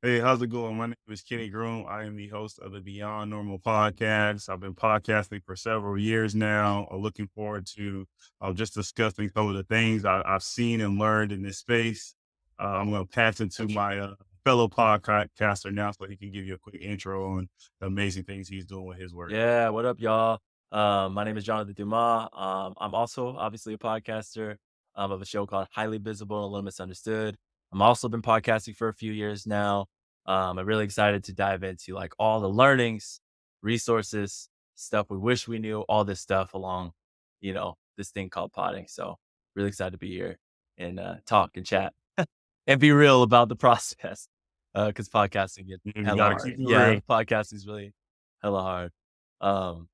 Hey, how's it going? My name is Kenny Groom. I am the host of the Beyond Normal podcast. I've been podcasting for several years now. I'm looking forward to just discussing some of the things I've seen and learned in this space. I'm going to pass it to my fellow podcaster now so he can give you a quick intro on the amazing things he's doing with his work. Yeah, what up, y'all? My name is Jonathan Dumas. I'm also obviously a podcaster of a show called Highly Visible and a Little Misunderstood. I'm also been podcasting for a few years now. I'm really excited to dive into like all the learnings, resources, stuff we wish we knew, all this stuff along, this thing called podding. So really excited to be here and talk and chat and be real about the process because podcasting gets You hella got to hard. keep it Yeah, real. podcasting is really hella hard. Um,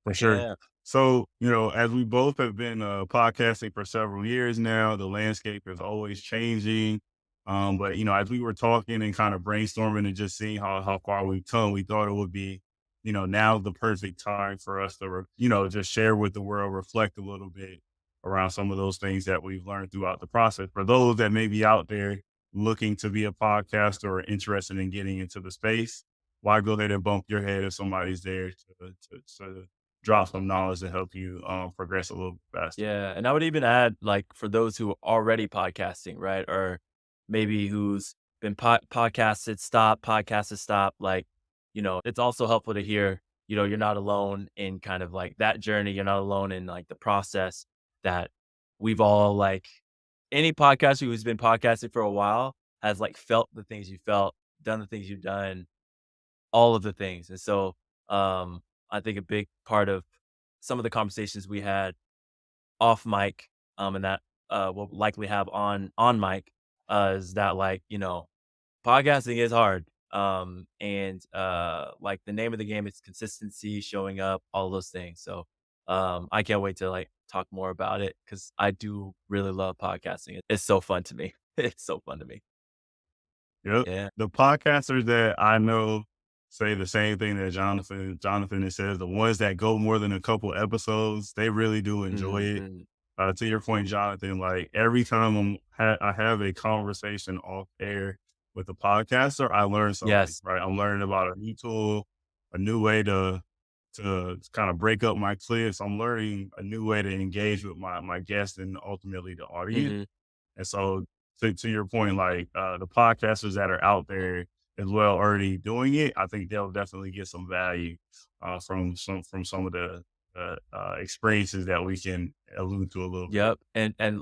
For sure. yeah. So, as we both have been podcasting for several years now, the landscape is always changing. But as we were talking and kind of brainstorming and just seeing how far we've come, we thought it would be, now the perfect time for us to, just share with the world, reflect a little bit around some of those things that we've learned throughout the process. For those that may be out there looking to be a podcaster or interested in getting into the space, why go ahead and bump your head if somebody's there to drop some knowledge to help you progress a little faster. Yeah, and I would even add, like, for those who are already podcasting, right? Or maybe who's been podcasted, stop, like, it's also helpful to hear, you're not alone in kind of like that journey. You're not alone in like the process that we've all like any podcaster who's been podcasting for a while has like felt the things you felt, done the things you've done, all of the things. And so I think a big part of some of the conversations we had off mic, and that we'll likely have on mic, is that like, podcasting is hard. And like the name of the game is consistency, showing up, all those things. So I can't wait to like talk more about it because I do really love podcasting. It's so fun to me. It's so fun to me. Yep. Yeah. The podcasters that I know say the same thing that Jonathan has says. The ones that go more than a couple episodes, they really do enjoy Mhm, it. mhm. To your point, Jonathan, like every time I have a conversation off air with a podcaster, I learn something. Yes. Right, I'm learning about a new tool, a new way to kind of break up my clips. I'm learning a new way to engage with my guests and ultimately the audience. Hmm. And so to your point, like the podcasters that are out there as well already doing it, I think they'll definitely get some value from some of the experiences that we can allude to a little bit. Yep, and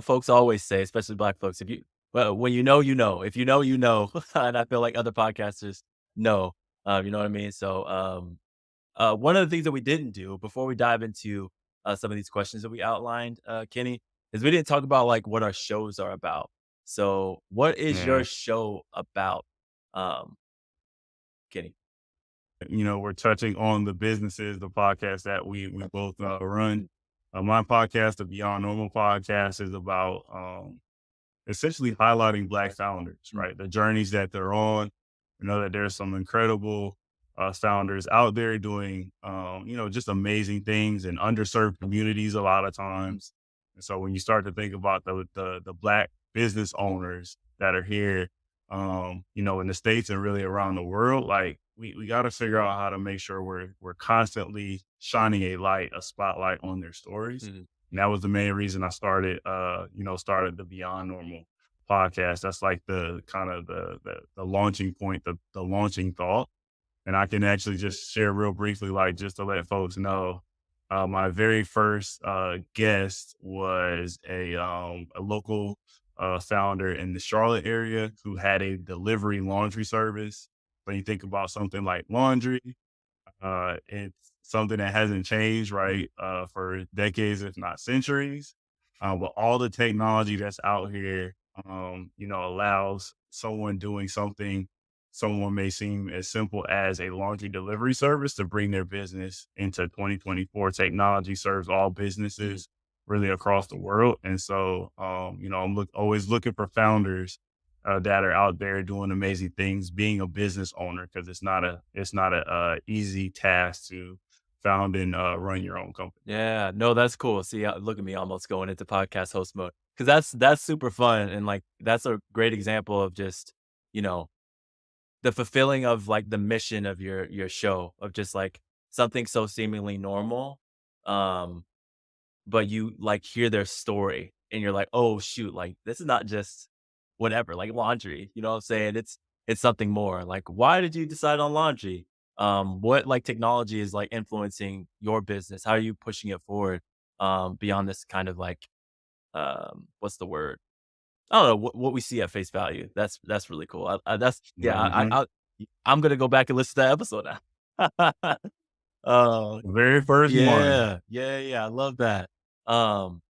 folks always say, especially Black folks, if you well, when you know, you know. If you know, you know, and I feel like other podcasters know, you know what I mean? So, one of the things that we didn't do before we dive into, some of these questions that we outlined, Kenny, is we didn't talk about, like, what our shows are about. So, what is your Yeah. show about, um, Kenny? We're touching on the businesses, the podcast that we both run. My podcast, the Beyond Normal podcast, is about essentially highlighting Black founders, Mm, right? The journeys that they're on. We know that there's some incredible founders out there doing, just amazing things in underserved communities a lot of mm, times. And so when you start to think about the Black business owners that are here, in the States and really around the world, like we got to figure out how to make sure we're constantly shining a spotlight on their stories. mhm, And that was the main reason I started, started the Beyond Normal podcast. That's like the kind of the launching point, the launching thought. And I can actually just share real briefly, like just to let folks know, my very first guest was a local founder in the Charlotte area who had a delivery laundry service. When you think about something like laundry, it's something that hasn't changed, right, for decades, if not centuries. But all the technology that's out here, allows someone doing something someone may seem as simple as a laundry delivery service to bring their business into 2024. Technology serves all mhm. businesses really across the world. And so, I'm always looking for founders that are out there doing amazing things, being a business owner, because it's not a easy task to found and run your own company. Yeah, no, that's cool. See, look at me almost going into podcast host mode because that's super fun and like that's a great example of just you know, the fulfilling of like the mission of your show of just like something so seemingly normal. Um, but you, like, hear their story and you're like, "Oh, shoot, like, this is not just whatever, like laundry," you know what I'm saying? It's something more. Like, why did you decide on laundry? What, like, technology is, like, influencing your business? How are you pushing it forward, beyond this kind of, like, what's the word? I don't know, what we see at face value. That's really cool. That's yeah, Mhm. I'm gonna go back and listen to that episode now. Uh, Very first one. yeah, yeah, yeah, I love that. Um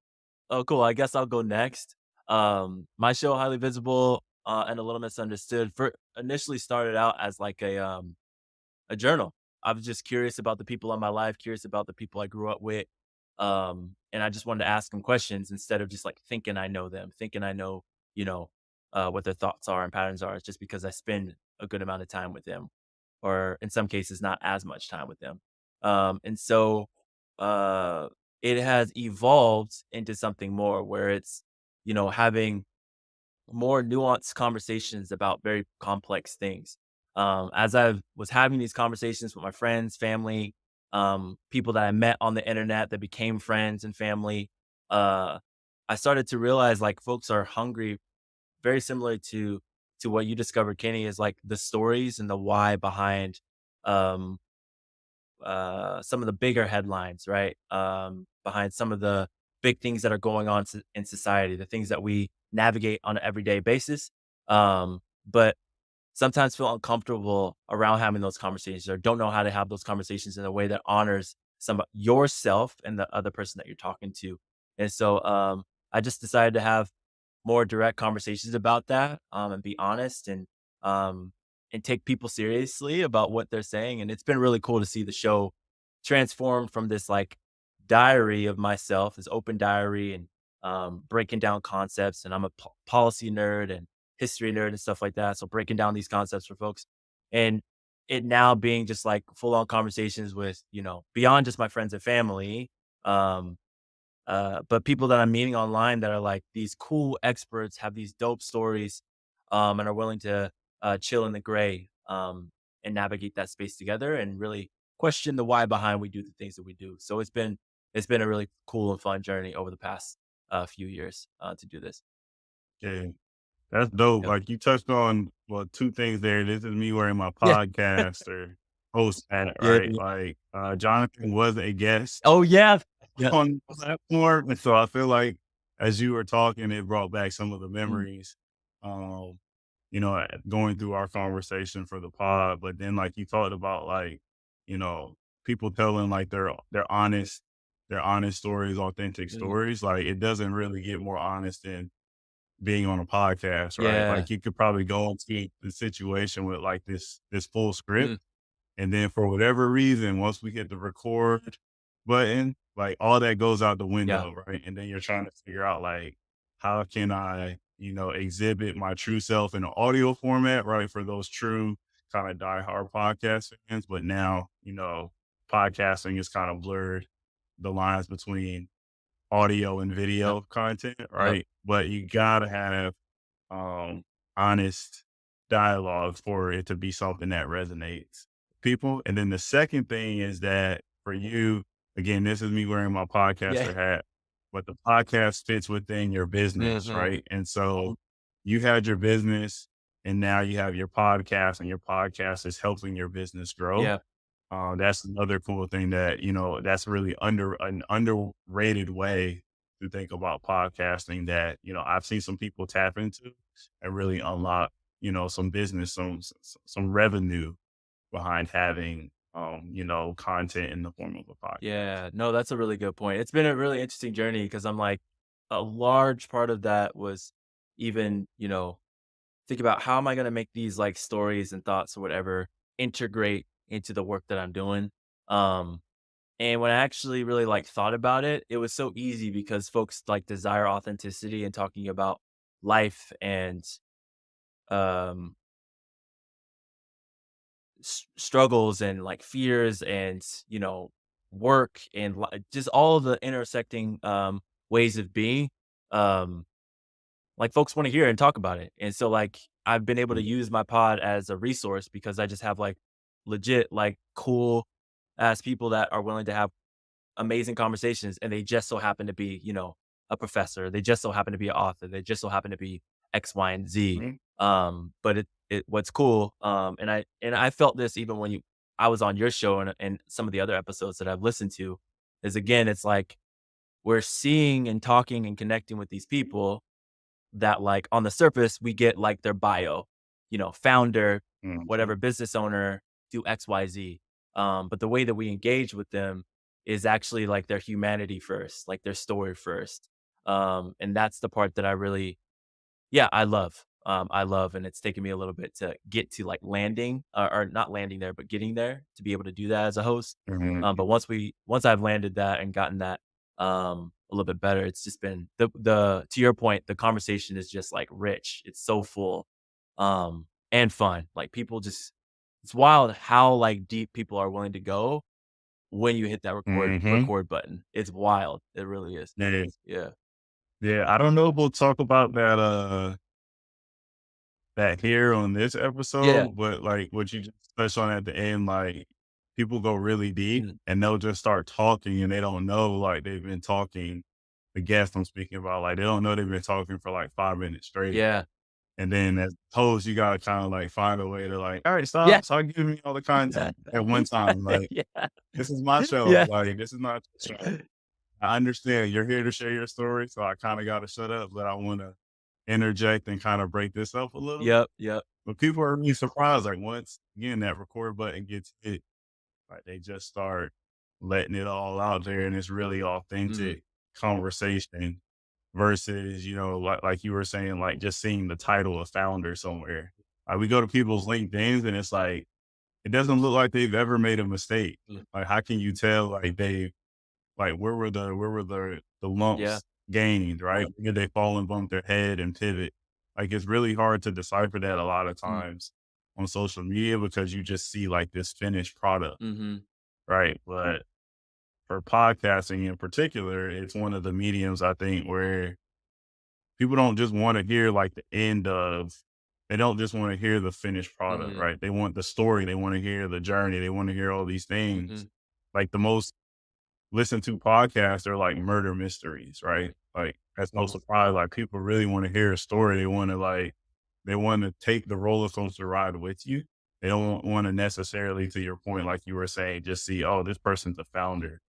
Oh, cool. I guess I'll go next. My show, Highly Visible and a Little Misunderstood, for initially started out as like a journal. I was just curious about the people in my life, curious about the people I grew up with, and I just wanted to ask them questions instead of just like thinking I know them, thinking I know, you know, what their thoughts are and patterns are. It's just because I spend a good amount of time with them, or in some cases, not as much time with them. And so uh, it has evolved into something more where it's, having more nuanced conversations about very complex things. As I was having these conversations with my friends, family, people that I met on the internet that became friends and family, uh, I started to realize like folks are hungry, very similar to what you discovered, Kenny, is like the stories and the why behind um, some of the bigger headlines, right? Behind some of the big things that are going on in society, the things that we navigate on an everyday basis. But sometimes feel uncomfortable around having those conversations or don't know how to have those conversations in a way that honors some yourself and the other person that you're talking to. And so I just decided to have more direct conversations about that, and be honest um, and take people seriously about what they're saying. And it's been really cool to see the show transform from this like diary of myself, this open diary, and breaking down concepts. And I'm a policy nerd and history nerd and stuff like that. So breaking down these concepts for folks, and it now being just like full on conversations with, beyond just my friends and family. Um, but people that I'm meeting online that are like these cool experts, have these dope stories, and are willing to chill in the gray, and navigate that space together and really question the why behind we do the things that we do. So it's been a really cool and fun journey over the past few years to do this. Yeah. That's dope. Yep. Like you touched on, well, two things there. This is me wearing my Yeah. podcast or host hat, Yeah. right? Yeah. Like Jonathan was a guest Oh yeah. Yeah. on the platform. And so I feel like as you were talking, it brought back some of the Mm, memories. Um, going through our conversation for the pod. But then like you talked about like, you know, people telling like their honest stories, authentic mm, stories. Like it doesn't really get more honest than being on a podcast, right? yeah. Like you could probably go into the situation with like this full Mm, script, and then for whatever reason, once we hit the record button, like all that goes out the yeah. window, right? And then you're trying to figure out like how can I, exhibit my true self in an audio format, right? For those true kind of diehard podcast fans. But now, podcasting is kind of blurred the lines between audio and Yep. video content, Yep. right? But you gotta have um honest dialogue for it to be something that resonates with people. And then the second thing is that for you, again, this is me wearing my Yeah. podcaster hat, but the podcast fits within your business, Hmm. right? And so you had your business and now you have your podcast, and your podcast is helping your business grow. Yeah. That's another cool thing that, that's really an underrated way to think about podcasting that, I've seen some people tap into and really unlock, some business, some revenue behind having, content in the form of a podcast. Yeah, no, that's a really good point. It's been a really interesting journey because I'm like, a large part of that was even, think about how am I going to make these like stories and thoughts or whatever integrate into the work that I'm doing. Um, and when I actually really like thought about it, it was so easy because folks like desire authenticity and talking about life and um struggles and like fears and work and just all of the intersecting ways of being, um like folks want to hear and talk about it. And so like I've been able to Mm, use my pod as a resource because I just have like legit, like cool ass people that are willing to have amazing conversations, and they just so happen to be, a professor. They just so happen to be an author. They just so happen to be X, Y, and Z. mm, But what's cool, and I felt this even when I was on your show and some of the other episodes that I've listened to, is again, it's like we're seeing and talking and connecting with these people that like on the surface we get like their bio, founder, mhm, whatever business owner, do XYZ. But the way that we engage with them is actually like their humanity first, like their story first. And that's the part that I really, yeah, I love. I love, and it's taken me a little bit to get to like landing, or not landing there, but getting there to be able to do that as a host. mhm, But once I've landed that and gotten that a little bit better, it's just been the to your point, the conversation is just like rich. It's so full, and fun. Like people just, it's wild how like deep people are willing to go when you hit that mhm. record button. It's wild. It really is. Yeah, Yeah. yeah. I don't know if we'll talk about that that here on this Yeah. episode, but like what you just touched on at the end, like people go really deep Mm. and they'll just start talking and they don't know like they've been talking. The guest I'm speaking about, like they don't know they've been talking for like 5 minutes straight. Yeah. And then as host, you gotta kind of like find a way to like, all right, Yeah. stop giving me all the content at one time. Like, Yeah. this is my show. Yeah. Like, this is not your show. I understand you're here to share your story, so I kind of got to shut up, but I want to interject and kind of break this up a little bit. Yep, yep. But people are really surprised, like once again that record button gets hit, like they just start letting it all out there, and it's really Mm, authentic conversation versus like you were saying, like just seeing the title of founder somewhere. Like we go to people's LinkedIn's, and it's like it doesn't look like they've ever made a mistake. mm. Like how can you tell like they like where were the Yeah. lumps gained, right? Where did they fall and bump their head and pivot? Like it's really hard to decipher that a lot of Mm, times on social media because you just see like this finished product, mhm, right? But for podcasting in particular, it's one of the mediums I think where people don't just want to hear like the end of they don't just want to hear the finished product, mhm, right? They want the story, they want to hear the journey, they want to hear all these things. mhm, Like the most listen to podcasts are like murder mysteries, right? Like that's no surprise. Like people really want to hear a story. They want to take the roller coaster ride with you. They don't want to necessarily, to your point, like you were saying, just see, oh, this person's a founder.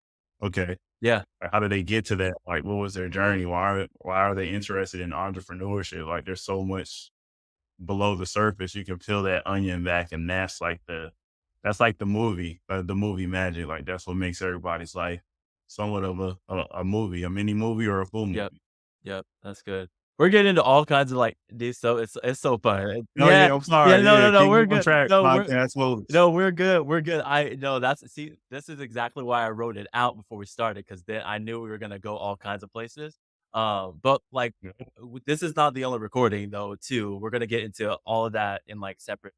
Okay. yeah, Like, how did they get to that? Like, what was their journey? Why are they interested in entrepreneurship? Like, there's so much below the surface. You can peel that onion back, and that's like the movie magic. Like that's what makes everybody's life somewhat of a movie, a mini movie or a full yep, movie. yep, that's good. We're getting into all kinds of, like, these, so it's so fun. Oh Yeah, yeah, I'm yeah, sorry. no, Yeah, no, no, keep me we're on good. track, podcast moves. No, we're good, we're good. I no, that's see, this is exactly why I wrote it out before we started, because then I knew we were gonna go all kinds of places. But, like, Yeah. this is not the only recording, though, too. We're gonna get into all of that in, like, separate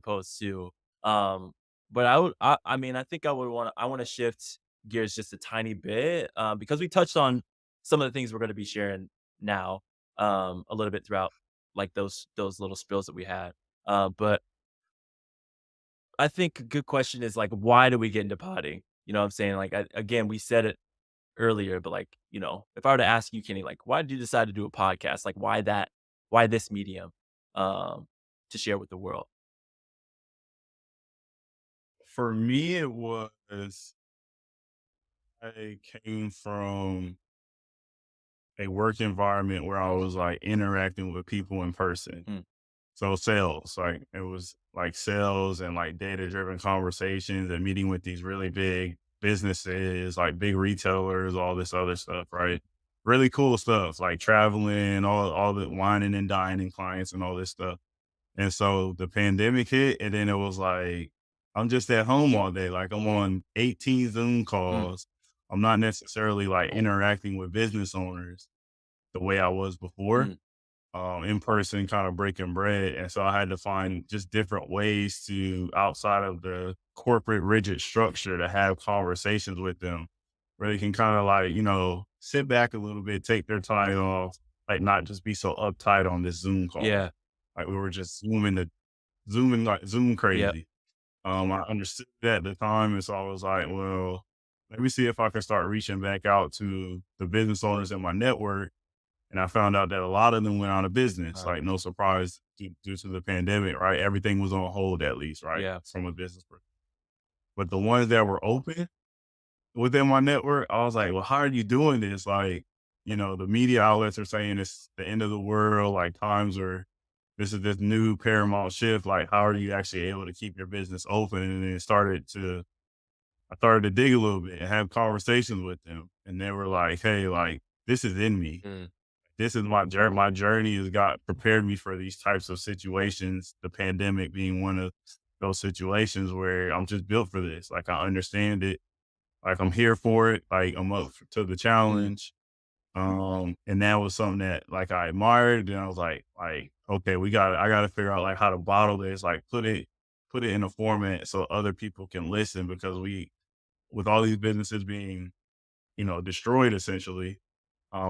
posts, too. Um, but I mean, I think I wanna shift gears just a tiny bit, because we touched on some of the things we're gonna be sharing now, a little bit throughout, like, those little spills that we had. But I think a good question is, like, why do we get into potting? You know what I'm saying? Like, again, we said it earlier, but, like, if I were to ask you, Kenny, like, why did you decide to do a podcast? Like, why this medium, to share with the world? For me, it was I came from a work environment where I was like interacting with people in person. Mm, So sales, like it was like sales and like data driven conversations and meeting with these really big businesses, like big retailers, all this other stuff, right? Really cool stuff, like traveling, all the whining and dining clients and all this stuff. And so the pandemic hit, and then it was like I'm just at home all day. Like I'm on 18 Zoom mm, calls. I'm not necessarily like interacting with business owners the way I was before mm, in person, kind of breaking bread. And so I had to find just different ways to, outside of the corporate rigid structure, to have conversations with them where they can kind of like, sit back a little bit, take their time off, like not just be so uptight on this Zoom call. yeah, Like we were just zooming Yep. crazy. I understood that at the time, and so I was like, well, let me see if I can start reaching back out to the business owners in my network. And I found out that a lot of them went out of business. Uh, Like no surprise due to the pandemic, right? Everything was on hold at least, right? yeah. From a business perspective. But the ones that were open within my network, I was like, well, how are you doing this? Like, the media outlets are saying it's the end of the world, like times are this is this new paramount shift. Like, how are you actually able to keep your business open? And then I started to dig a little bit and have conversations with them. And they were like, hey, like, this is in me. Mm, This is my journey. My journey has got prepared me for these types of situations. The pandemic being one of those situations where I'm just built for this. Like I understand it. Like I'm here for it. Like I'm up to the mm, challenge. And that was something that like I admired. And I was okay, I gotta figure out like how to bottle this, like put it in a format so other people can listen because with all these businesses being, destroyed essentially,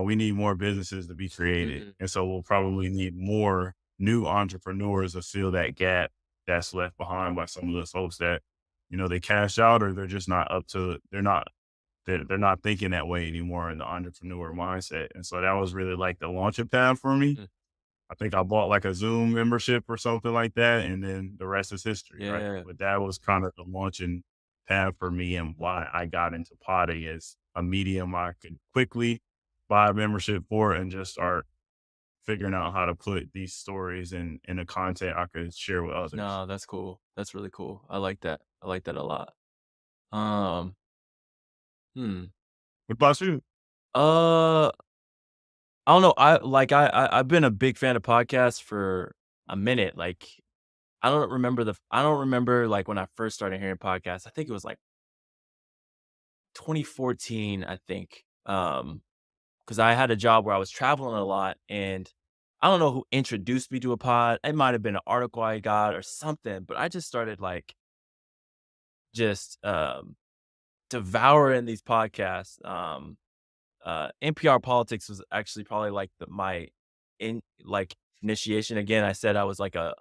we need more businesses to be created. mhm. And so we'll probably need more new entrepreneurs to fill that gap that's left behind by some of those folks that, they cash out or they're just not up to, they're not thinking that way anymore in the entrepreneur mindset. And so that was really like the launching pad for me. Mm. I think I bought like a Zoom membership or something like that. And then the rest is history, right? Yeah. But that was kind of the launching pad for me and why I got into potting as a medium I could quickly buy a membership for and just start figuring out how to put these stories in the content I could share with others. No, that's cool. That's really cool. I like that. I like that a lot. Um, hmm. What about you? Uh, I don't know. I've been a big fan of podcasts for a minute. Like, I don't remember like when I first started hearing podcasts. I think it was like 2014, I think. Because I had a job where I was traveling a lot, and I don't know who introduced me to a pod. It might have been an article I got or something, but I just started like just devouring these podcasts. NPR Politics was actually probably like my in like initiation. Again, I said I was like a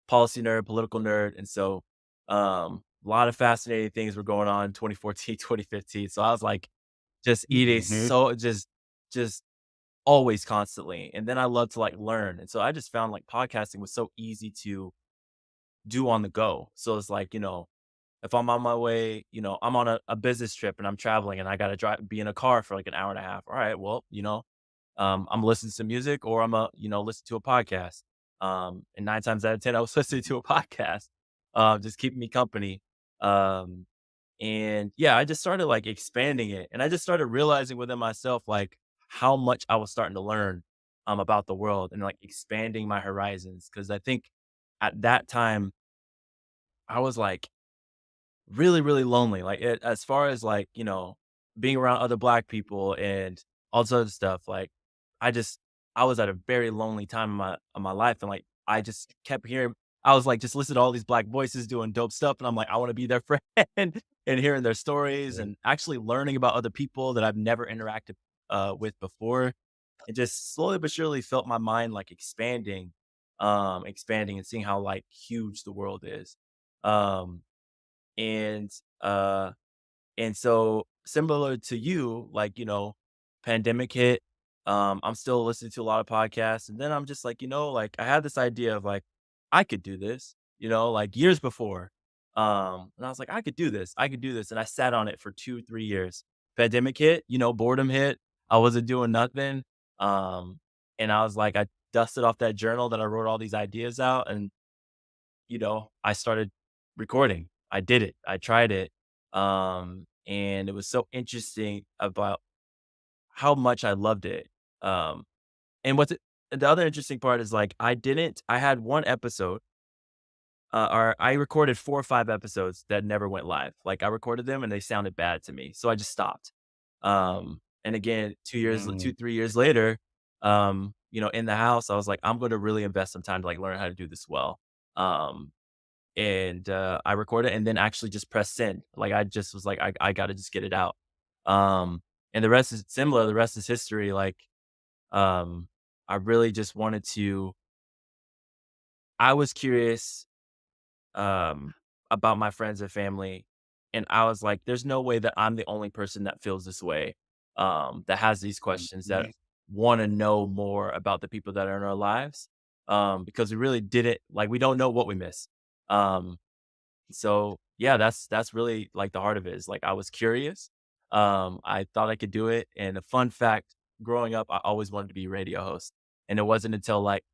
policy nerd, political nerd, and so a lot of fascinating things were going on in 2014, 2015. So I was like just eating Mhm. so just always constantly. And then I love to like learn. And so I just found like podcasting was so easy to do on the go. So it's like, if I'm on my way, I'm on a business trip and I'm traveling and I got to be in a car for like an hour and a half. All right. Well, I'm listening to music or listen to a podcast. And 9 times out of 10, I was listening to a podcast, just keeping me company. Um, and yeah, I just started like expanding it and I just started realizing within myself, like how much I was starting to learn, about the world and like expanding my horizons. Cause I think at that time I was like, really, really lonely, like, as far as, like, being around other Black people and all this other stuff, like, I just I was at a very lonely time in my life, and, like, I just kept hearing I was, like, just listening to all these Black voices doing dope stuff, and I'm like, "I wanna be their friend," and hearing their stories Yeah. and actually learning about other people that I've never interacted, with before, and just slowly but surely felt my mind, like, expanding and seeing how, like, huge the world is, um and, uh, and so similar to you, like, pandemic hit, I'm still listening to a lot of podcasts. And then I'm just like, like I had this idea of like, I could do this, like years before. And I was like, I could do this. I could do this. And I sat on it for 2, 3 years. Pandemic hit, boredom hit. I wasn't doing nothing. Um, and I was like, I dusted off that journal that I wrote all these ideas out and I started recording. I did it. I tried it. And it was so interesting about how much I loved it. Um, and the other interesting part is like I had one episode, or I recorded 4 or 5 episodes that never went live. Like I recorded them and they sounded bad to me. So I just stopped. And again, 2, Mm. 3 years later, in the house, I was like, I'm going to really invest some time to like learn how to do this well. Um, and, I recorded and then actually just press send. Like, I just was like, I gotta just get it out. Um, and the rest is similar, the rest is history. Like, um, I really just wanted to I was curious about my friends and family, and I was like, "There's no way that I'm the only person that feels this way, that has these questions, that Mhm. want to know more about the people that are in our lives, because we really didn't like we don't know what we miss." Um, so yeah, that's really like the heart of it. Is like I was curious. I thought I could do it, and a fun fact: growing up, I always wanted to be a radio host, and it wasn't until like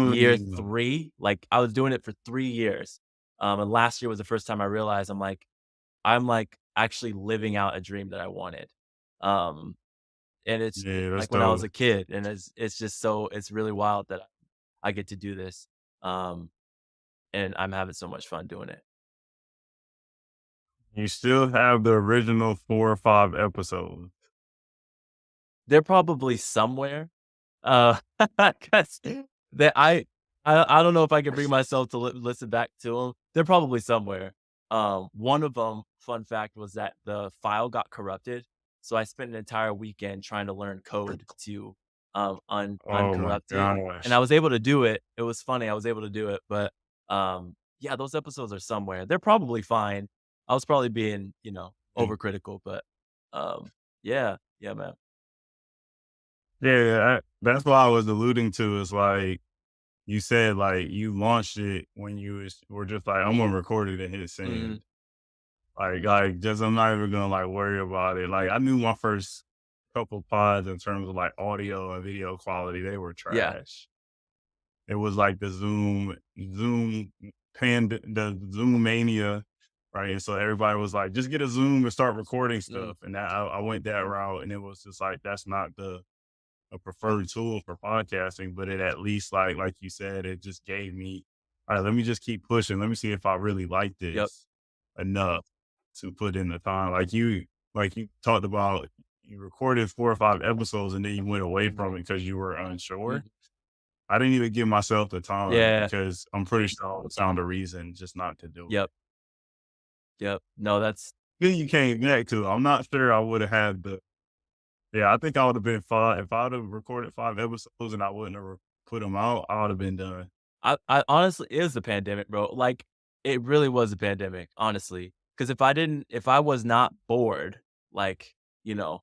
year Mm. 3, like, I was doing it for 3 years, and last year was the first time I realized I'm actually living out a dream that I wanted, um, and it's Yeah, that's like when I was dope. a kid, and it's just so it's really wild that I get to do this, um, and I'm having so much fun doing it. You still have the original 4 or 5 episodes. They're probably somewhere. 'Cause that I don't know if I can bring myself to listen back to them. 'Em. They're probably somewhere. One of them, fun fact, was that the file got corrupted, so I spent an entire weekend trying to learn code to, Oh my uncorrupt it, and I gosh. was able to do it. It was funny, I was able to do it, but, yeah, those episodes are somewhere. They're probably fine. I was probably being, overcritical, but, yeah, yeah, man. Yeah, that's what I was alluding to. Is like you said, like you launched it when were just like, I'm gonna record it and hit Mhm. send. Like just I'm not even gonna like worry about it. Like I knew my first couple pods in terms of like audio and video quality, they were Yeah. trash. It was like the Zoom the Zoom mania, right? And so everybody was like, just get a Zoom and start recording Mhm. stuff. And I went that route, and it was just like that's not the a preferred tool for podcasting, but it at least like you said, it just gave me, all right, let me just keep pushing. Let me see if I really like Yep. this enough to put in the time. Like you talked about, you recorded 4 or 5 episodes and then you went away from it because you were unsure. Mhm. I didn't even give myself the time Yeah. because I'm pretty sure I would found a reason just not to do it. Yep. Yep. No, that's Then you came back to it. I'm not sure I would have had the, yeah, I think I would have been fine if I would have recorded 5 episodes and I wouldn't have put them out. I would have been done. I honestly it is the pandemic, bro. Like, it really was a pandemic, honestly. Because if I was not bored, like, you know,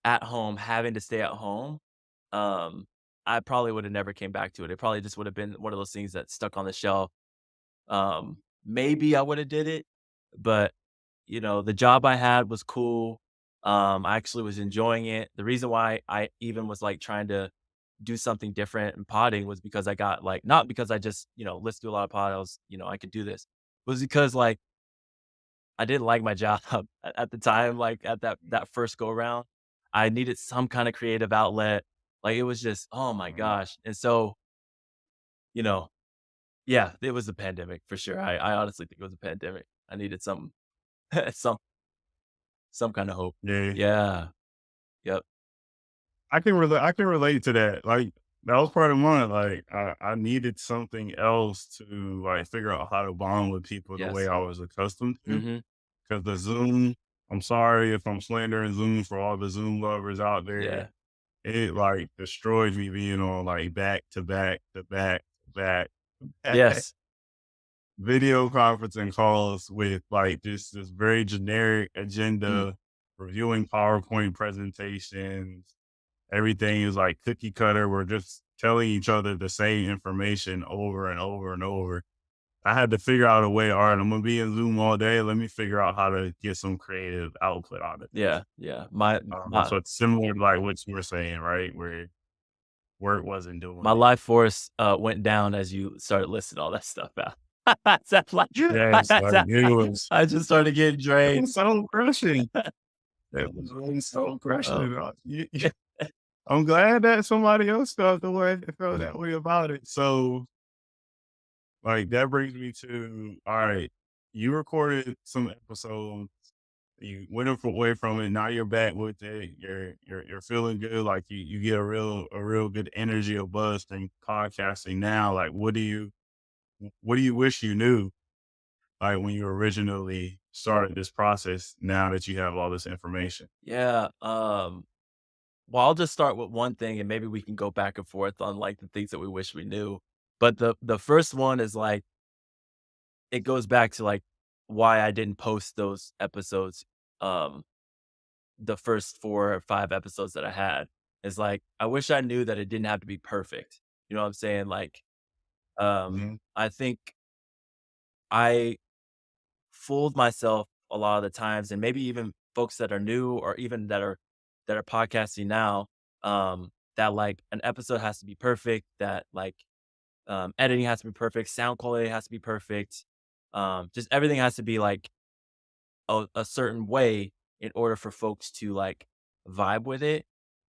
at home, having to stay at home, um, I probably would have never came back to it. It probably just would have been one of those things that stuck on the shelf. Maybe I would have did it, but the job I had was cool. I actually was enjoying it. The reason why I even was like trying to do something different in potting was because I got like not because I just, listened to a lot of pod, I could do this. It was because like I didn't like my job at the time, like at that first go around. I needed some kind of creative outlet. Like it was just, oh my Mhm. gosh. And so, you know, yeah, it was a pandemic for sure. I honestly think it was a pandemic. I needed some some some kind of hope. Yeah, Yeah. Yep. I can relate to that. Like that was part of mine. Like I needed something else to like figure out how to bond with people the way Yes. I was accustomed to. Mhm. Because the Zoom, I'm sorry if I'm slandering Zoom for all the Zoom lovers out there. Yeah. It like destroyed me being on like back to back to back to back Yes. video conferencing calls with like just this very generic Mm. agenda, reviewing PowerPoint presentations. Everything is like cookie cutter. We're just telling each other the same information over and over and over. I had to figure out a way. All right, I'm gonna be in Zoom all day. Let me figure out how to get some creative output out of this. Yeah. Yeah. My my So it's similar to like what you were saying, right? Where work wasn't my doing it. life force, went down as you started listing all that stuff out. That's like Yes, like I just started getting it drained. was so crushing. It was really so Oh, crushing. I'm glad that somebody else felt mm, that way about it. So like that brings me to, all right, you recorded some episodes, you went away from it, now you're back with it, you're feeling good, like you get a real good energy or buzz from podcasting now. Like what do you wish you knew like when you originally started this process now that you have all this information? yeah, well, I'll just start with one thing, and maybe we can go back and forth on, like, the things that we wish we knew. But the first one is like it goes back to, like, why I didn't post those episodes, um, the first 4 or 5 episodes that I had. Is like, I wish I knew that it didn't have to be perfect. You know what I'm saying? Like, Mhm. I think I fooled myself a lot of the times, and maybe even folks that are new or even that are podcasting now, that, like, an episode has to be perfect, that, like, editing has to be perfect, sound quality has to be perfect, just everything has to be, like, a certain way in order for folks to, like, vibe with it.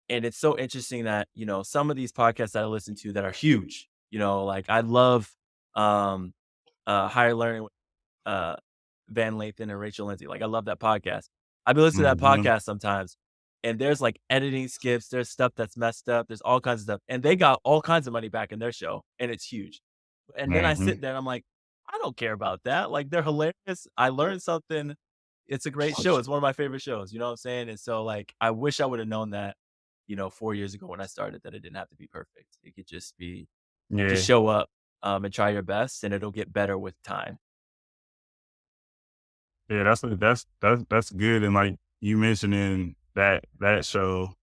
And it's so interesting that, some of these podcasts that I listen to that are huge, like, I love, um, Higher Learning with, uh, Van Lathan and Rachel Lindsay. Like, I love that podcast. I've been listening to that Mhm. podcast sometimes, and there's, like, editing skips, there's stuff that's messed up, there's all kinds of stuff, and they got all kinds of money back in their show, and it's huge. And then I sit Mhm. there and I'm like, "I don't care about that." Like, they're hilarious. I learned something. It's a great show. It's one of my favorite shows, you know what I'm saying? And so, like, I wish I would've known that, 4 years ago when I started, that it didn't have to be perfect. It could just Yeah. show up, and try your best, and it'll get better with time. Yeah, that's good, and, like, you mentioning that show,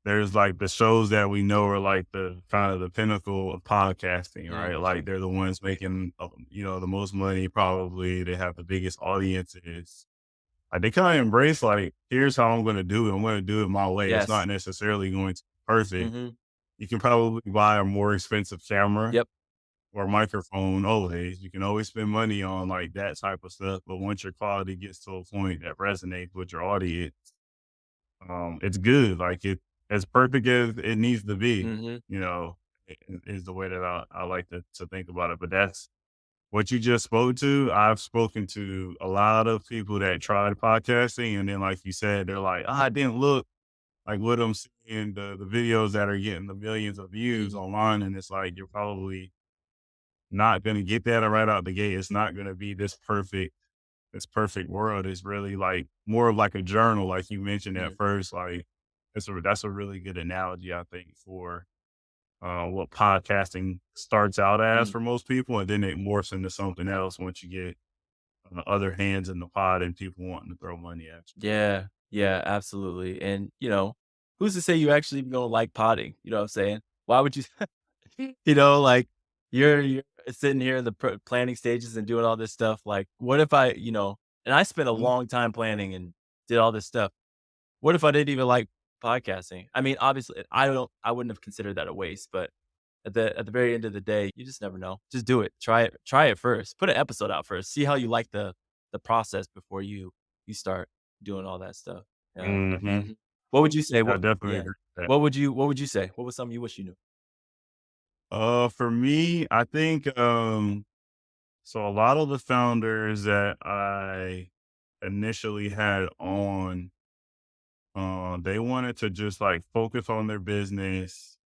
there's, like, the shows that we know are, like, the kind of the pinnacle of podcasting, Mm, right? Like, they're the ones making, the most money probably, they have the biggest audiences. Like, they kinda embrace, like, "Here's how I'm gonna do it. I'm gonna do it my way." It's not yes. necessarily going to be perfect. Mhm. You can probably buy a more expensive camera Yep. or microphone always. You can always spend money on, like, that type of stuff, but once your quality gets to a point that resonates with your audience, it's good. Like, as perfect as it needs to be, Mhm. you know, is the way that I like to think about it. But that's what you just spoke to. I've spoken to a lot of people that tried podcasting, and then, like you said, they're like, "Ah, it didn't look like what I'm seeing, the videos that are getting the millions of views Mhm. online." And it's like, you're probably not gonna get that right out the gate. It's not gonna be this perfect world. It's really like more of like a journal, like you mentioned at Mm, first. Like, that's a really good analogy, I think, for what podcasting starts out as mm. for most people, and then it morphs into something else once you get other hands in the pot and people wanting to throw money at you. Yeah. Yeah, absolutely. And, who's to say you actually even gonna like potting? You know what I'm saying? Why would you like, you're sitting here in the planning stages and doing all this stuff, like, what if and I spent a Mhm. long time planning and did all this stuff. What if I didn't even like podcasting? I mean, obviously, I wouldn't have considered that a waste, but at the very end of the day, you just never know. Just do it. Try it first. Put an episode out first. See how you like the process before you start doing all that stuff. Yeah. Mhm. Mhm. What would you say? I What definitely Yeah. agree with that. What would you say? What was something you wish you knew? For me, I think so. A lot of the founders that I initially had on, they wanted to just like focus on their business,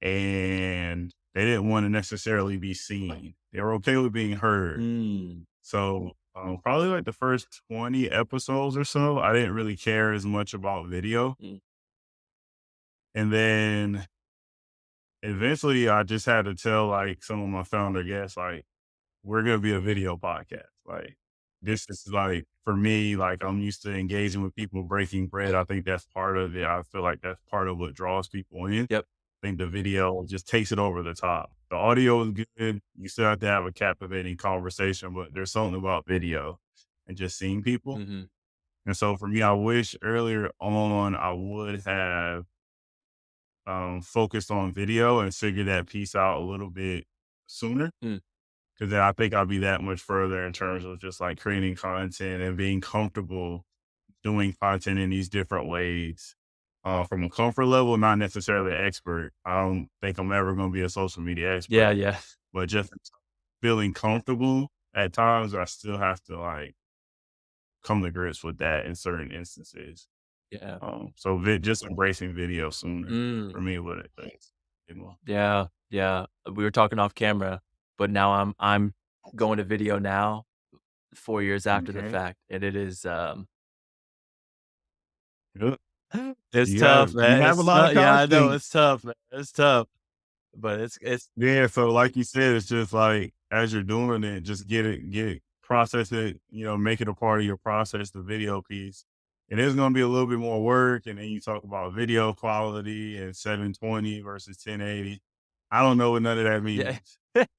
and they didn't want to necessarily be seen. They were okay with being heard. Mm, So probably like the first 20 episodes or so, I didn't really care as much about video. mm, And then eventually I just had to tell like some of my founder guests, like, we're gonna be a video podcast. Like, this is like for me, like, I'm used to engaging with people, breaking bread. I think that's part of it. I feel like that's part of what draws people in. yep. I think the video just takes it over the top. The audio is good. You still have to have a captivating conversation, but there's something about video and just seeing people. Mhm, And so for me, I wish earlier on I would have focused on video and figured that piece out a little bit sooner. mm, 'Cause then I think I'll be that much further in terms of just, like, creating content and being comfortable doing content in these different ways. From a comfort level, not necessarily an expert. I don't think I'm ever gonna be a social media yeah, expert, yeah, but just feeling comfortable at times, I still have to, like, come to grips with that in certain instances. yeah. So just embracing video sooner Mm, for me would it takes. You know? yeah, yeah. We were talking off camera, but now I'm going to video now, 4 years after the Okay. fact, and it is, Good. it's You tough, have man. a It's lot of tough. Yeah, I know, content. it's tough, man. It's tough. but it's Yeah, so like you said, it's just like as you're doing it, just process it, make it a part of your process, the video piece. And it's gonna be a little bit more work. And then you talk about video quality and 720 versus 1080. I don't know what none of that yeah. means.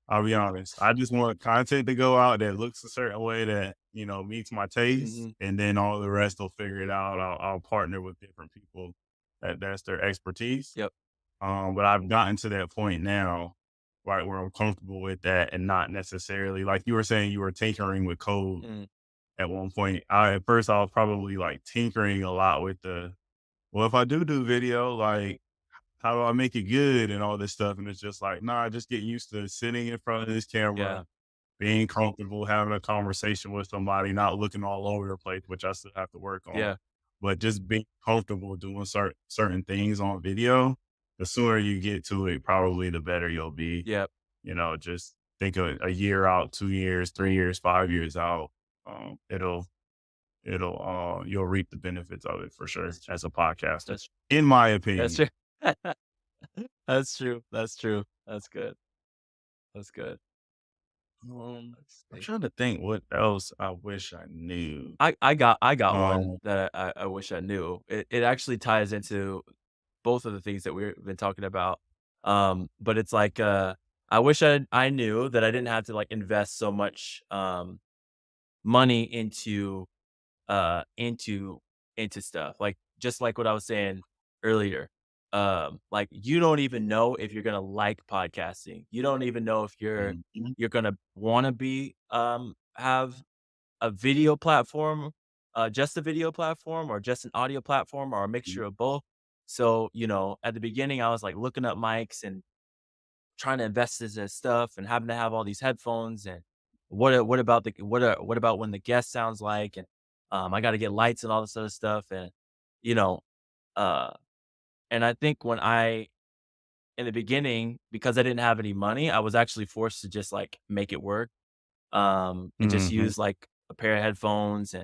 I'll be honest. I just want content to go out that looks a certain way that, meets my taste, Mhm. and then all the rest will figure it out. I'll partner with different people that's their expertise. Yep. But I've gotten to that point now, right, where I'm comfortable with that and not necessarily like you were saying you were tinkering with code Mm. at one point. At first I was probably like tinkering a lot with well, if I do video, like how do I make it good and all this stuff? And it's just like, nah, just get used to sitting in front of this camera, Yeah. being comfortable, having a conversation with somebody, not looking all over the place, which I still have to work on. Yeah. But just being comfortable doing certain things on video, the sooner you get to it, probably the better you'll be. Yep. Just think of a year out, 2 years, 3 years, 5 years out. You'll reap the benefits of it for sure That's true. as a podcaster, That's in my that's opinion. true. That's true. That's true. That's good. That's good. Let's I'm see. trying to think what else I wish I knew. I got one Um, that I wish I knew. It actually ties into both of the things that we've been talking about. But it's like, I wish I knew that I didn't have to, like, invest so much, money uh, into into stuff. Like, just like what I was saying earlier. Like, you don't even know if you're gonna like podcasting. You don't even know if mhm, you're gonna wanna have a video platform, just a video platform or just an audio platform or a mhm, mixture of both. So, at the beginning, I was like looking up mics and trying to invest in this stuff and having to have all these headphones and what about when the guest sounds like and I got to get lights and all this other stuff and you know uh and I think when I in the beginning because I didn't have any money I was actually forced to just like make it work and just mhm, use like a pair of headphones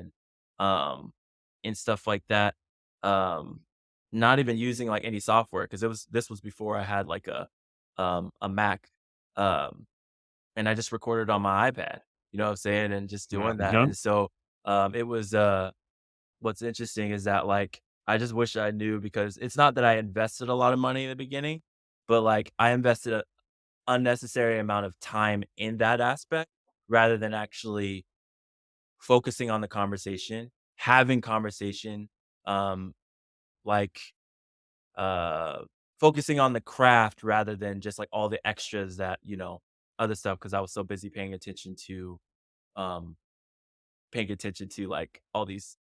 um and stuff like that. Um Not even using like any software because this was before I had like a Mac. Um and I just recorded on my iPad, you know what I'm saying? And just doing that. uh-huh, And so it was what's interesting is that like I just wish I knew because it's not that I invested a lot of money in the beginning, but like I invested a unnecessary amount of time in that aspect rather than actually focusing on the conversation, having conversation, um, like, uh, focusing on the craft rather than just, like, all the extras that, other stuff because I was so busy um, paying attention to, like, all these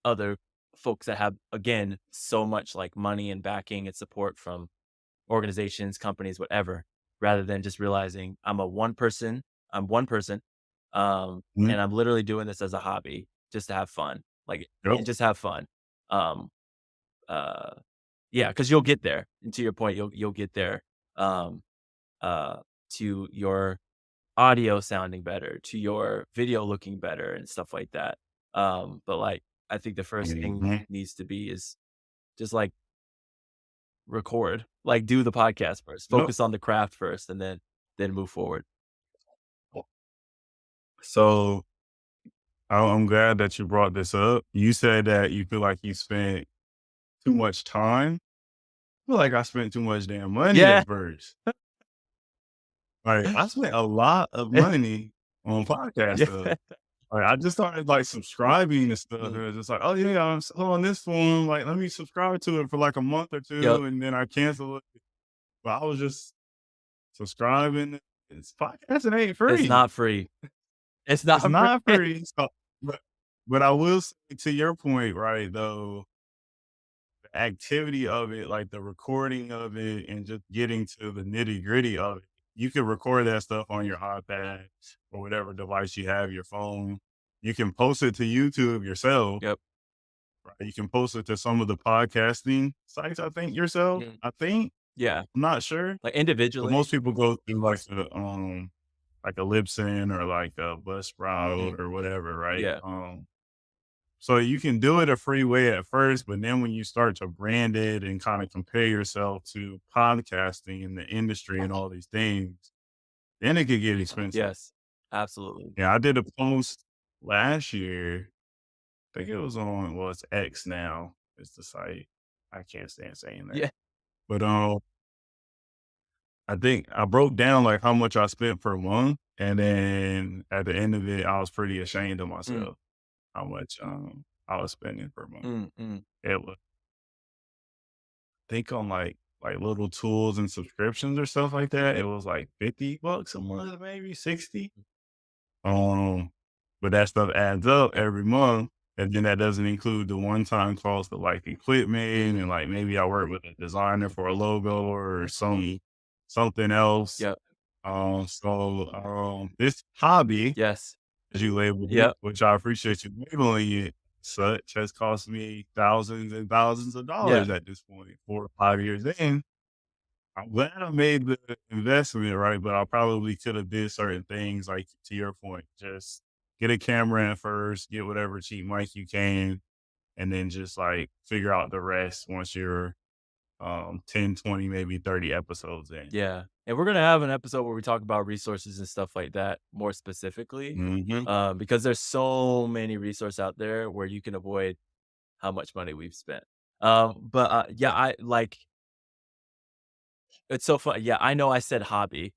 other folks that have, again, so much, like, money and backing and support from organizations, companies, whatever, rather than just realizing I'm one person, mhm, and I'm literally doing this as a hobby just to have fun, like, yep, and just have fun. Um, uh, yeah, because 'cause you'll get there, and to your point, you'll get there, um, uh, to your audio sounding better, to your video looking better and stuff like that. But, like, I think the first thing mhm, needs to be is just, like, record, like, do the podcast first, yep. focus on the craft first, and then move forward. So I'm glad that you brought this up. You said that you feel like you spent too much time. I feel like I spent too much damn money Yeah. at first. Like I spent a lot of money on podcast Yeah. stuff. Like I just started like subscribing to stuff. And Mm. it was just like, oh yeah, I'm still on this form. Like, let me subscribe to it for like a month or Yep. two, and then I cancel it. But I was just subscribing. It's podcasting ain't It's free. not free. It's It's not not free. free. So, but but I will say to your point, right, though, the activity of it, like the recording of it and just getting to the nitty-gritty of it, you can record that stuff on your iPad or whatever device you have, your phone. You can post it to YouTube yourself, Yep. right? You can post it to some of the podcasting sites, I think, yourself. Mm. I think. Yeah. I'm not sure. Like, But individually. most people go through like a Libsyn or like a Mm. Buzzsprout or whatever, right? Yeah. So you can do it a free way at first, but then when you start to brand it and kind of compare yourself to podcasting and the industry and all these things, then it could get expensive. Yes, absolutely. Yeah, I did a post last year. I think it was on, well, it's X now. It's the site. I can't stand saying that. Yeah. But I think I broke down like how much I spent per month. And then at the end of it, I was pretty ashamed of Mm, myself how much I was spending per month. mm, mm. It was, I think on like little tools and subscriptions or stuff like that, it was like $50 a month, maybe 60. Um, but that stuff adds up every month, and then that doesn't include the one-time cost of, like, equipment and, Mm. like, maybe I work with a designer for a logo or something else. Yep. This hobby, Yes. as you labeled it, Yep. which I appreciate you labeling it such, has cost me thousands and thousands of Yeah. dollars at this point, 4 or 5 years in. I'm glad I made the investment, right? But I probably could have did certain things, like to your point, just get a camera in first, get whatever cheap mic you can, and then just like figure out the rest once you're 10, 20, maybe 30 episodes in. Yeah. And we're gonna have an episode where we talk about resources and stuff like that more specifically, Hmm. because there's so many resources out there where you can avoid how much money we've spent. Yeah, I like it's so fun. Yeah, I know I said hobby,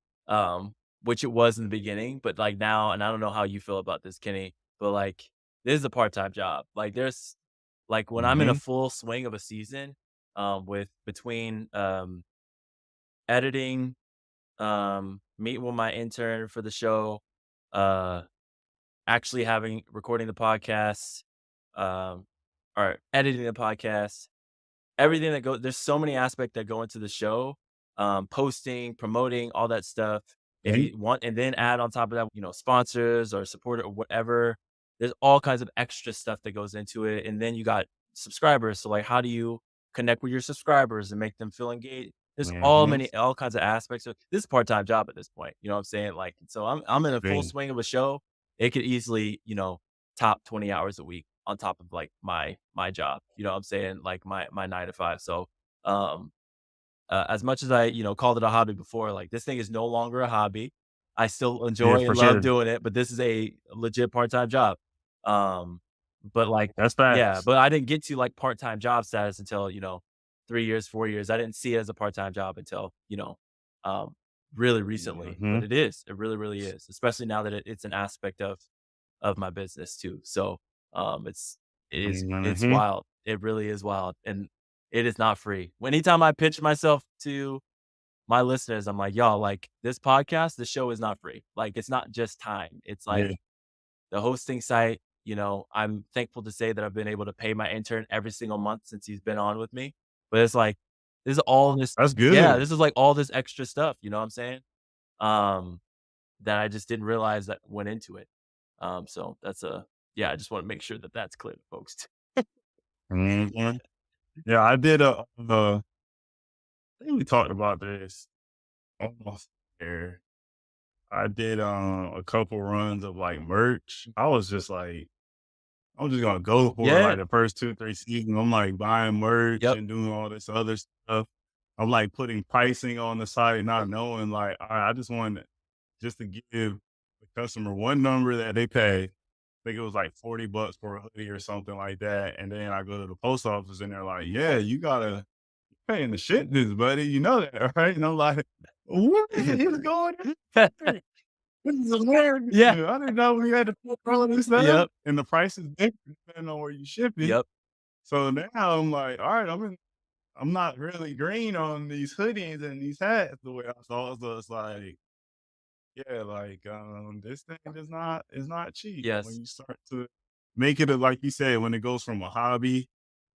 which it was in the beginning, but like now, and I don't know how you feel about this, Kenny, but like this is a part-time job. Like there's like when I'm in a Hmm. full swing of a season, with between editing, meeting with my intern for the show, uh, actually having recording the podcast, um, or editing the podcast, everything that goes there's so many aspects that go into the show, posting, promoting, all that stuff. If Okay. you want and then add on top of that, sponsors or support or whatever, there's all kinds of extra stuff that goes into it, and then you got subscribers, so, like, how do you connect with your subscribers and make them feel engaged? There's Hmm. all kinds of aspects of this is a part-time job at this point, you know what I'm saying? Like, so I'm in a full Yeah. swing of a show. It could easily, top 20 hours a week on top of, like, my job, you know what I'm saying? Like, my 9 to 5, so, um, as much as I, called it a hobby before, like, this thing is no longer a hobby. I still Yeah, enjoy for and love sure. doing it, but this is a legit part-time job. Um, but, like That's yeah, facts. but I didn't get to, like, part-time job status until, 3 years, 4 years. I didn't see it as a part-time job until, um, really recently, Hmm. but it is. It really, really is, especially now that it's an aspect of my business too. So, it's Hmm. wild. It really is wild, and it is not free. Anytime I pitch myself to my listeners, I'm like, "Y'all, like, this podcast, the show is not free." Like, it's not just time. It's like Yeah. the hosting site, I'm thankful to say that I've been able to pay my intern every single month since he's been on with me. But it's like, this is all this That's yeah, good. this is like all this extra stuff, you know what I'm saying? Um, that I just didn't realize that went into it. So that's a yeah, I just wanna make sure that that's clear to folks too. Hmm. Yeah, I did I think we talked about this almost there. I did a couple runs of like merch. I was just like, I'm just gonna go for it. Yeah. Like the first 2, 3 seasons, I'm like buying merch Yep. and doing all this other stuff. I'm like putting pricing on the site, not knowing like I just wanted just to give the customer one number that they pay. I think it was like $40 for a hoodie or something like that. And then I go to the post office and they're like, yeah, you gotta paying the shit this, buddy. You know that, right? And I'm like, what is going on? This is America. Yeah. I didn't know we had to put all of this stuff. Yep. And the price is different depending on where you ship it. Yep. So now I'm like, all right, I'm not really green on these hoodies and these hats the way I thought. So it's like, yeah, like this thing is not cheap when Yes. you start to make it like you said, when it goes from a hobby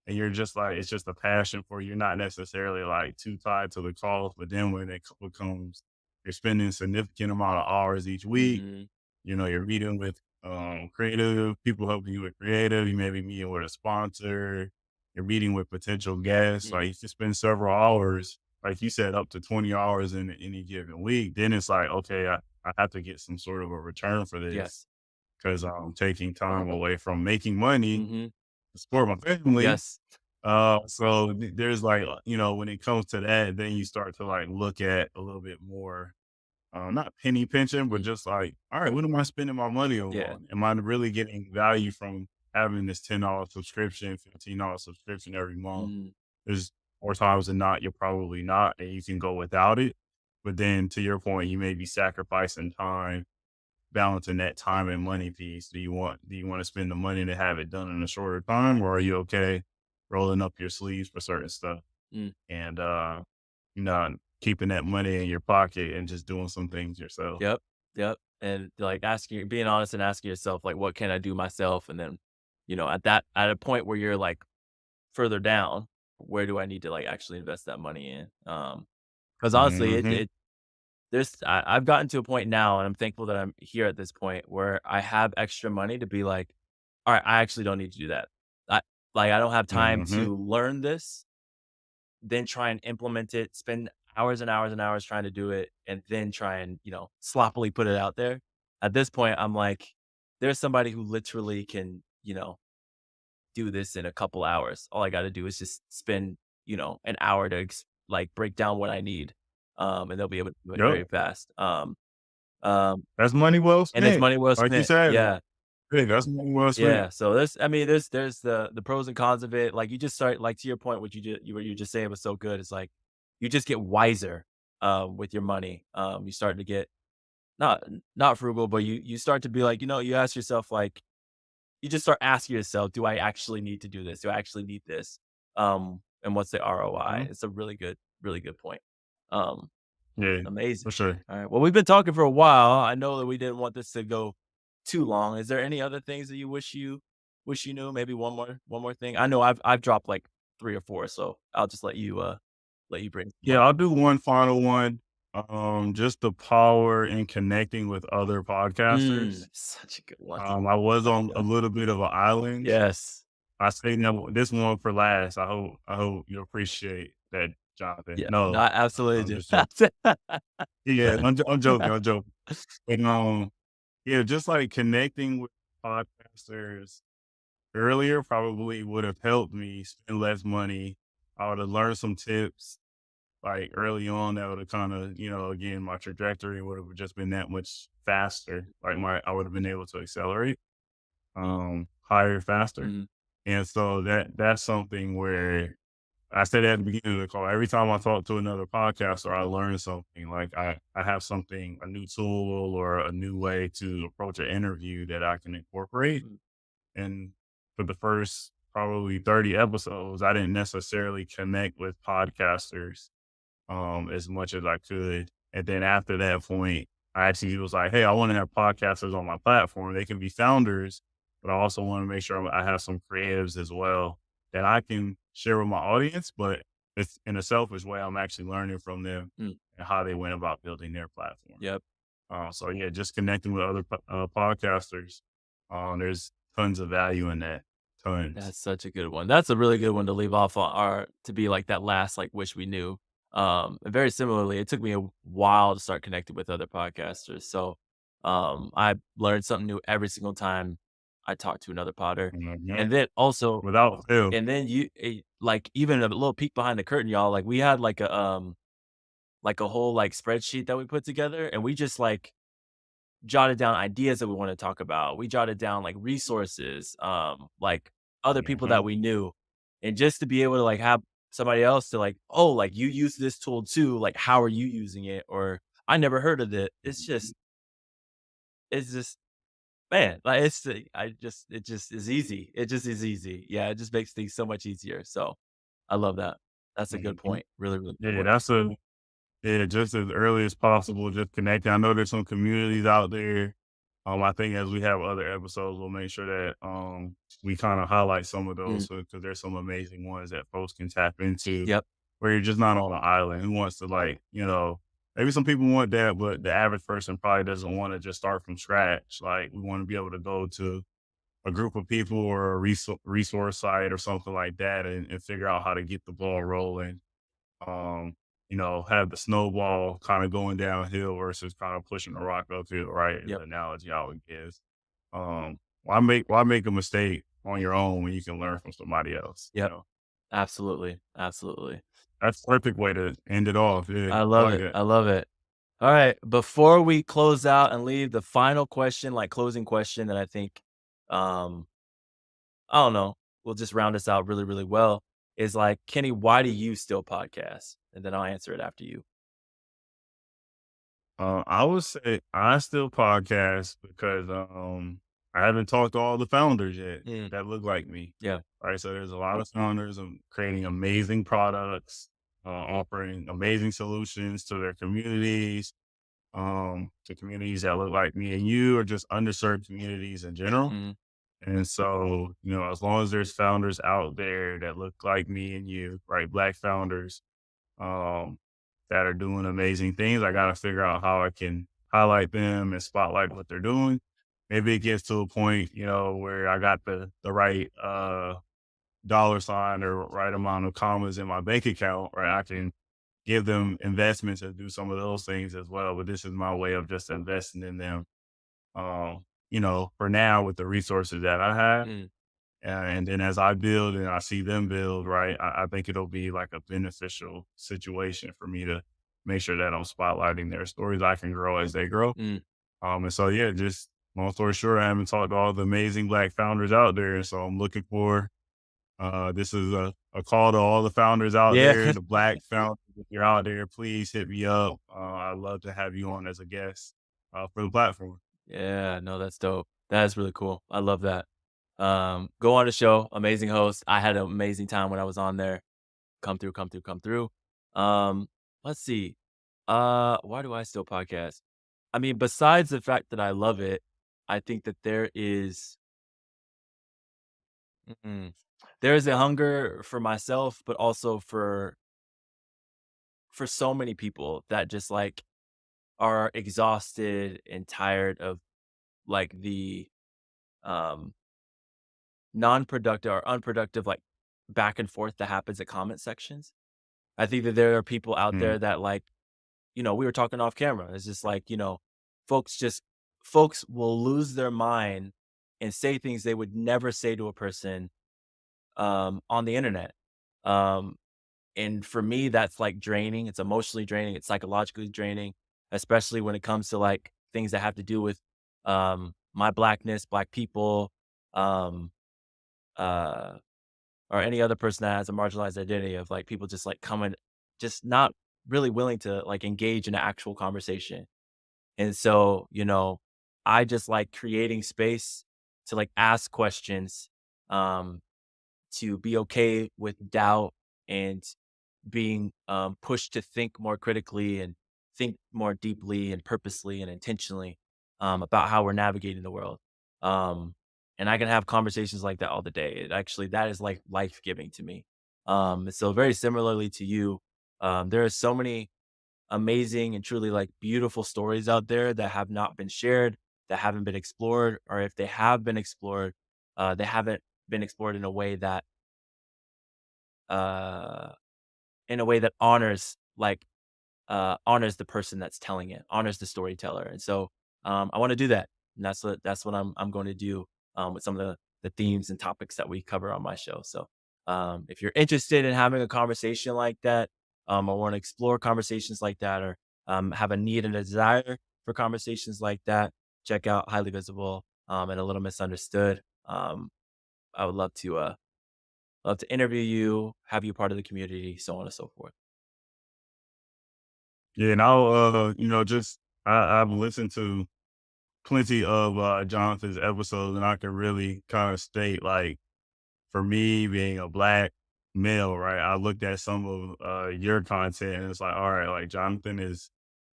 and you're just like, it's just a passion for you. You're not necessarily like too tied to the cause, but then when it becomes, you're spending a significant amount of hours each week. Mhm. You're meeting with creative people helping you with creative. You may be meeting with a sponsor. You're meeting with potential guests. Mhm. Like you spend several hours, like you said, up to 20 hours in any given week. Then it's like, okay, I have to get some sort of a return for this Yes. because I'm taking time away from making money Mhm. to support my family. Yes. So there's like, when it comes to that, then you start to like look at a little bit more, not penny pinching, but Mm. just like, all right, what am I spending my money Yeah. on? Am I really getting value from having this $10 subscription, $15 subscription every month? Mhm. There's more times than not, you're probably not, and you can go without it. But then to your point, you may be sacrificing time, balancing that time and money piece. Do you want to spend the money to have it done in a shorter time, or are you okay rolling up your sleeves for certain stuff Mm. and keeping that money in your pocket and just doing some things yourself? Yep. Yep. And like being honest and asking yourself, like, what can I do myself? And then, at a point where you're like further down, where do I need to like actually invest that money in? Because honestly, Hmm. I've gotten to a point now, and I'm thankful that I'm here at this point where I have extra money to be like, all right, I actually don't need to do that. I I don't have time Hmm. to learn this, then try and implement it, spend hours and hours and hours trying to do it, and then try and, sloppily put it out there. At this point, I'm like, there's somebody who literally can, do this in a couple hours. All I got to do is just spend, an hour to break down what I need. And they'll be able to do it Yep. very fast. Um, That's money well and it's spent. money well Like you spent. said, Yeah. hey, that's money well spent. Yeah, so there's the pros and cons of it. Like you just start like to your point, what you were just saying was so good. It's like you just get wiser with your money. You start to get not not frugal, but you start to be like, you ask yourself like you just start asking yourself, do I actually need to do this? Do I actually need this? And what's the ROI? Mhm. It's a really good point. Um, Yeah, Amazing. for sure. All right. Well, we've been talking for a while. I know that we didn't want this to go too long. Is there any other things that you wish you knew? Maybe one more thing. I know I've dropped like 3 or 4, so I'll just let you bring some Yeah, more. I'll do one final one. Just the power in connecting with other podcasters. Such a good one. I was Oh my on a god. little bit of an island. Yes. I say no, this one for last. I hope you appreciate that, Jonathan. Yeah. No, No, I I'm absolutely just joking. do. Yeah, I'm joking. I'm joking. But yeah, just like connecting with podcasters earlier probably would have helped me spend less money. I would have learned some tips like early on that would have kind of, again, my trajectory would have just been that much faster. Like I would have been able to accelerate, higher faster. Mhm. And so that's something where I said at the beginning of the call, every time I talk to another podcaster, I learn something. Like I have something, a new tool or a new way to approach an interview that I can incorporate. Mm. And for the first probably 30 episodes, I didn't necessarily connect with podcasters as much as I could. And then after that point, I actually was like, hey, I want to have podcasters on my platform. They can be founders, but I also want to make sure I have some creatives as well that I can share with my audience. But it's in a selfish way, I'm actually learning from them Mm. and how they went about building their platform. Yep. So yeah, just connecting with other podcasters. There's tons of value in that. Tons. That's such a good one. That's a really good one to leave off on or to be like that last like wish we knew. And very similarly, it took me a while to start connecting with other podcasters. So I learned something new every single time I talk to another podder. Mhm. And then also Without fail. and then like even a little peek behind the curtain, y'all, like we had like a whole like spreadsheet that we put together and we just like jotted down ideas that we want to talk about. We jotted down like resources, like other people that Mhm. we knew. And just to be able to like have somebody else to like, oh, like you use this tool too. Like, how are you using it? Or I never heard of it. It's just, man, like it just is easy. It just is easy. Yeah. It just makes things so much easier. So I love that. That's a good Mhm. point. Really, really good Yeah, point. yeah, just as early as possible, just connecting. I know there's some communities out there. I think as we have other episodes, we'll make sure that we kind of highlight some of Mm, those because there's some amazing ones that folks can tap into yep. where you're just not on an island. Who wants to like, maybe some people want that, but the average person probably doesn't want to just start from scratch. Like we want to be able to go to a group of people or a resource site or something like that and figure out how to get the ball rolling, um, have the snowball kind of going downhill versus kind of pushing the rock uphill, right? Is the Yep. analogy I would give. Why make a mistake on your own when you can learn from somebody else? You Yep. know, Absolutely. Absolutely. that's a perfect way to end it off. Yeah, I I love like it. that. I love it. All right. Before we close out and leave, the final question, like closing question that I think, um, I don't know, will just round us out really, really well is like, Kenny, why do you still podcast? And then I'll answer it after you. I would say I still podcast because I haven't talked to all the founders yet Mm, that look like me. yeah. Right. So there's a lot of founders creating amazing products, offering amazing solutions to their communities, to communities that look like me and you, or just underserved communities in general. Mhm, And so, as long as there's founders out there that look like me and you, right? Black founders, um, that are doing amazing things. I got to figure out how I can highlight them and spotlight what they're doing. Maybe it gets to a point, where I got the right dollar sign or right amount of commas in my bank account, right? I can give them investments and do some of those things as well. But this is my way of just investing in them. For now with the resources that I have. mm, And then as I build and I see them build, right, I think it'll be like a beneficial situation for me to make sure that I'm spotlighting their stories. I can grow as they grow. mm. And so, yeah, just long story short, I haven't talked to all the amazing Black founders out there. And so I'm looking for, this is a call to all the founders out Yeah. there, the Black founders. If you're out there, please hit me up. I'd love to have you on as a guest for the platform. Yeah. No, that's dope. That is really cool. I love that. Go on the show. Amazing host. I had an amazing time when I was on there. Come through, come through, come through. Um, let's see. Why do I still podcast? I mean, besides the fact that I love it, I think that mm, there is a hunger for myself, but also for so many people that just like are exhausted and tired of like the um non-productive or unproductive like back and forth that happens at comment sections. I think that there are people out Mm, there that like, we were talking off camera. It's just like, folks just folks will lose their mind and say things they would never say to a person on the internet. Um and for me that's like draining. It's emotionally draining, it's psychologically draining, especially when it comes to like things that have to do with my blackness, black people, um uh or any other person that has a marginalized identity of like people just like coming just not really willing to like engage in an actual conversation. And so, I just like creating space to like ask questions, um, to be okay with doubt and being pushed to think more critically and think more deeply and purposely and intentionally about how we're navigating the world. Um, and I can have conversations like that all the day. That is like life giving to me. And so very similarly to you, there are so many amazing and truly like beautiful stories out there that have not been shared, that haven't been explored, or if they have been explored, they haven't been explored uh, in a way that honors the person that's telling it, honors the storyteller. And so I want to do that. And that's what I'm going to do with some of the themes and topics that we cover on my show. So if you're interested in having a conversation like that, or want to explore conversations like that, or have a need and a desire for conversations like that, check out Highly Visible and A Little Misunderstood. I would love to interview you, have you part of the community, so on and so forth. yeah, and I'll, I've listened to plenty of Jonathan's episodes, and I can really kind of state like for me being a black male, right? I looked at some of your content and it's like, all right, like Jonathan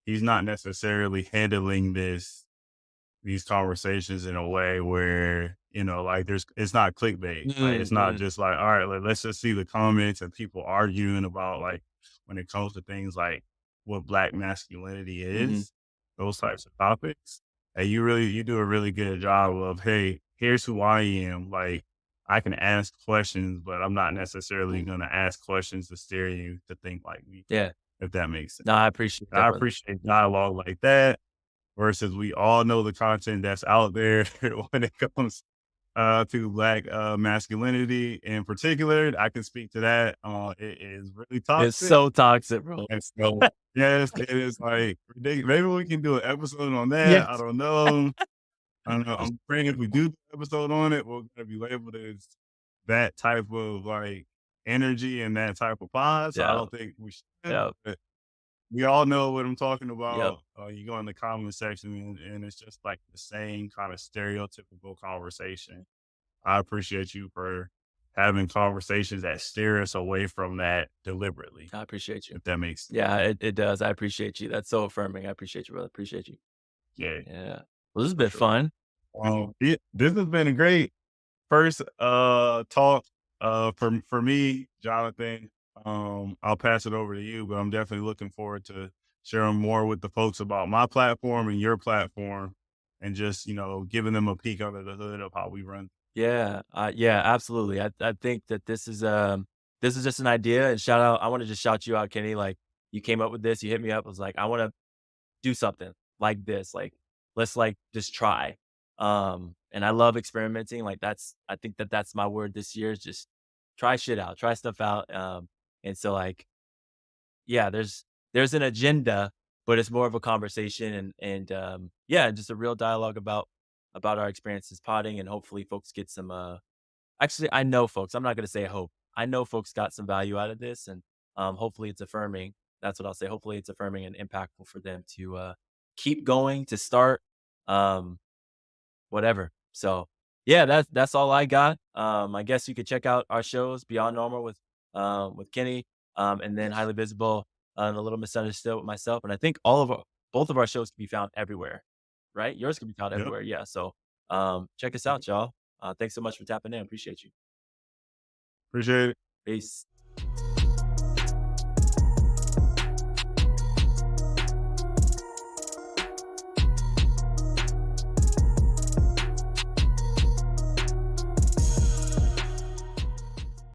he's not necessarily handling these conversations in a way where, like it's not clickbait. Like it's not Mm-hmm. just like, all right, let's just see the comments and people arguing about like when it comes to things like what black masculinity Mm-hmm. is, those types of topics. And you do a really good job of, hey, here's who I am. Like I can ask questions, but I'm not necessarily gonna ask questions to steer you to think like me, Yeah. if that makes sense. No, I appreciate And I that, brother. appreciate dialogue like that versus we all know the content that's out there when it comes to black masculinity in particular. I can speak to that. It is really It's toxic. so toxic, bro. And so, yes, it is like ridiculous. Maybe we can do an episode on that. I Yes. don't know. I don't know. I'm praying if we do an episode on it, we're gonna be labeled as that type of like energy and that type of pod. So I Yeah. don't think we should. Yep. But we all know what I'm talking Yep. about. You go in the comment section and it's just like the same kind of stereotypical conversation. I appreciate you for having conversations that steer us away from that deliberately, I appreciate you. if that makes sense. Yeah, it does. I appreciate you. That's so affirming. I appreciate you, brother. Appreciate you. Yeah, Yeah. Well, this has for been sure. fun. This has been a great first talk for me, Jonathan. I'll pass it over to you, but I'm definitely looking forward to sharing more with the folks about my platform and your platform and just, giving them a peek under the hood of how we run. Yeah. Yeah, absolutely. I think that this is just an idea, and shout out I want to just shout you out, Kenny. Like, you came up with this, you hit me up, I was like, I want to do something like this. Like, let's like just try. And I love experimenting. Like, I think that that's my word this year is just try shit out, try stuff out. And so like, yeah, there's an agenda, but it's more of a conversation and yeah, just a real dialogue about our experiences potting, and hopefully folks get some actually I know folks, I'm not gonna say hope. I know folks got some value out of this, and hopefully it's affirming. That's what I'll say. Hopefully it's affirming and impactful for them to keep going, to start. Um Whatever. So, yeah, that's all I got. I guess you could check out our shows Beyond Normal with Kenny, and then Highly Visible, and A Little Misunderstood with myself. And I think both of our shows can be found everywhere, right? Yours can be found Yep. everywhere. Yeah. So, check us out, y'all. Thanks so much for tapping in. Appreciate you. Appreciate it. Peace.